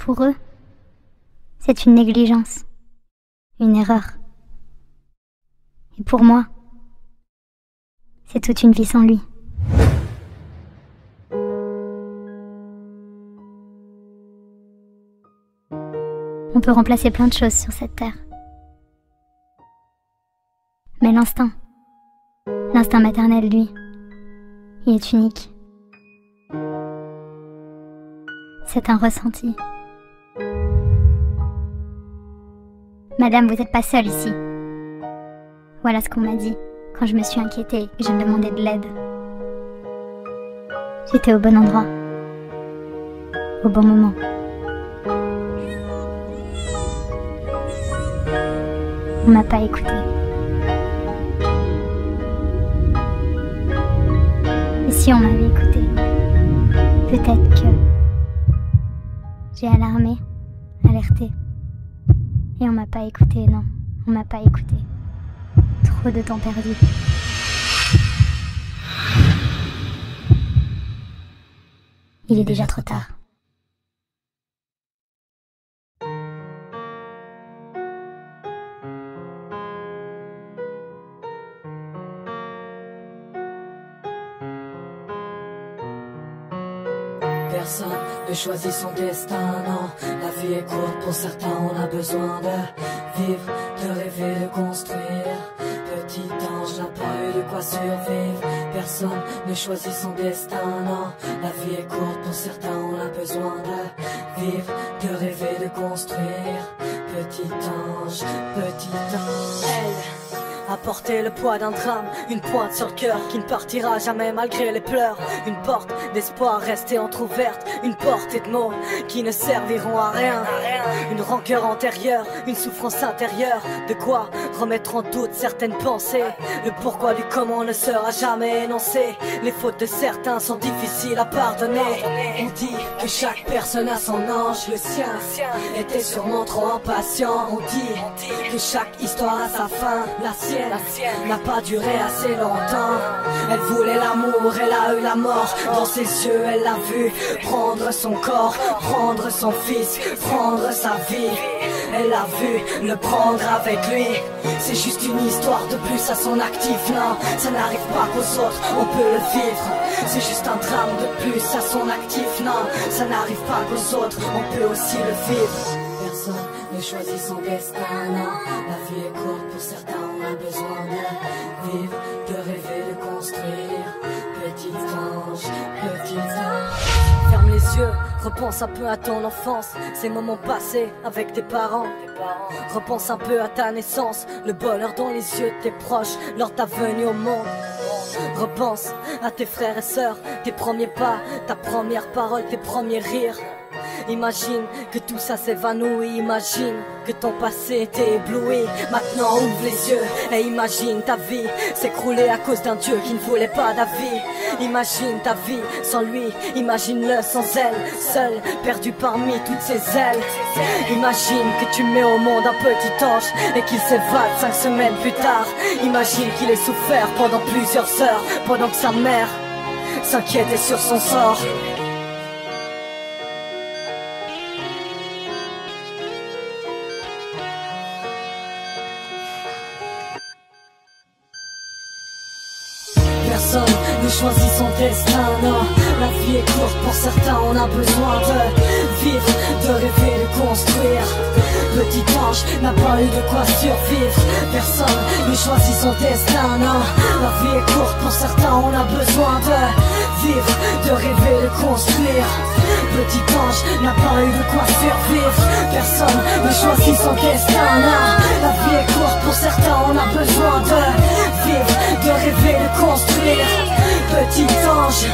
Pour eux, c'est une négligence, une erreur. Et pour moi, c'est toute une vie sans lui. On peut remplacer plein de choses sur cette terre. Mais l'instinct maternel, lui, il est unique. C'est un ressenti. Madame, vous n'êtes pas seule ici. Voilà ce qu'on m'a dit quand je me suis inquiétée et que je demandais de l'aide. J'étais au bon endroit, au bon moment. On m'a pas écouté. Et si on m'avait écouté, peut-être que j'ai alarmé, alerté. Et on m'a pas écouté, non, on m'a pas écouté. Trop de temps perdu. Il est déjà trop tard. Personne ne choisit son destin, non. La vie est courte, pour certains on a besoin de vivre, de rêver, de construire. Petit ange n'a pas eu de quoi survivre. Personne ne choisit son destin, non. La vie est courte, pour certains on a besoin de vivre, de rêver, de construire. Petit ange, elle a porté le poids d'un drame, une pointe sur le cœur qui ne partira jamais malgré les pleurs. Une porte d'espoir restée entrouverte, une portée de mots qui ne serviront à rien. Une rancœur antérieure, une souffrance intérieure, de quoi remettre en doute certaines pensées. Le pourquoi du comment ne sera jamais énoncé. Les fautes de certains sont difficiles à pardonner. On dit que chaque personne a son ange, le sien était sûrement trop impatient. On dit que chaque histoire a sa fin, la sienne n'a pas duré assez longtemps. Elle voulait l'amour, elle a eu la mort. Dans ses yeux elle l'a vu prendre son corps, prendre son fils, prendre sa vie. Elle l'a vu le prendre avec lui. C'est juste une histoire de plus à son actif, non. Ça n'arrive pas qu'aux autres, on peut le vivre. C'est juste un drame de plus à son actif, non. Ça n'arrive pas qu'aux autres, on peut aussi le vivre. Personne ne choisit son destin, non. La vie est courte, pour certains on a besoin de vivre, de rêver, de construire. Petit ange. Ferme les yeux, repense un peu à ton enfance, ces moments passés avec tes parents. Repense un peu à ta naissance, le bonheur dans les yeux de tes proches lors de ta venue au monde. Repense à tes frères et sœurs, tes premiers pas, ta première parole, tes premiers rires. Imagine que tout ça s'évanouit, imagine que ton passé t'est ébloui. Maintenant ouvre les yeux et imagine ta vie s'écrouler à cause d'un Dieu qui ne voulait pas ta vie. Imagine ta vie sans lui, imagine-le sans elle, seul, perdu parmi toutes ses ailes. Imagine que tu mets au monde un petit ange et qu'il s'évade 5 semaines plus tard. Imagine qu'il ait souffert pendant plusieurs heures, pendant que sa mère s'inquiétait sur son sort. Personne ne choisit son destin, non. La vie est courte, pour certains on a besoin de vivre, de rêver, de construire. Petit ange n'a pas eu de quoi survivre. Personne ne choisit son destin, non. La vie est courte, pour certains on a besoin de vivre, de rêver, de construire. Petit ange n'a pas eu de quoi survivre. Personne ne choisit son destin, non. La vie est courte, pour certains on a besoin de vivre, de rêver, de construire. Petit ange,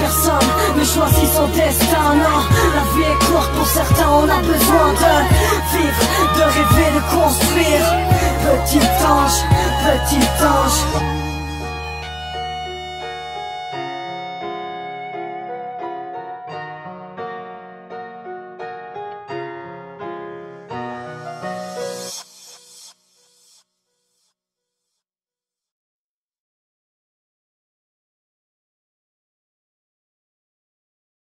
personne ne choisit son destin, non. La vie est courte, pour certains on a besoin de vivre, de rêver, de construire. Petit ange.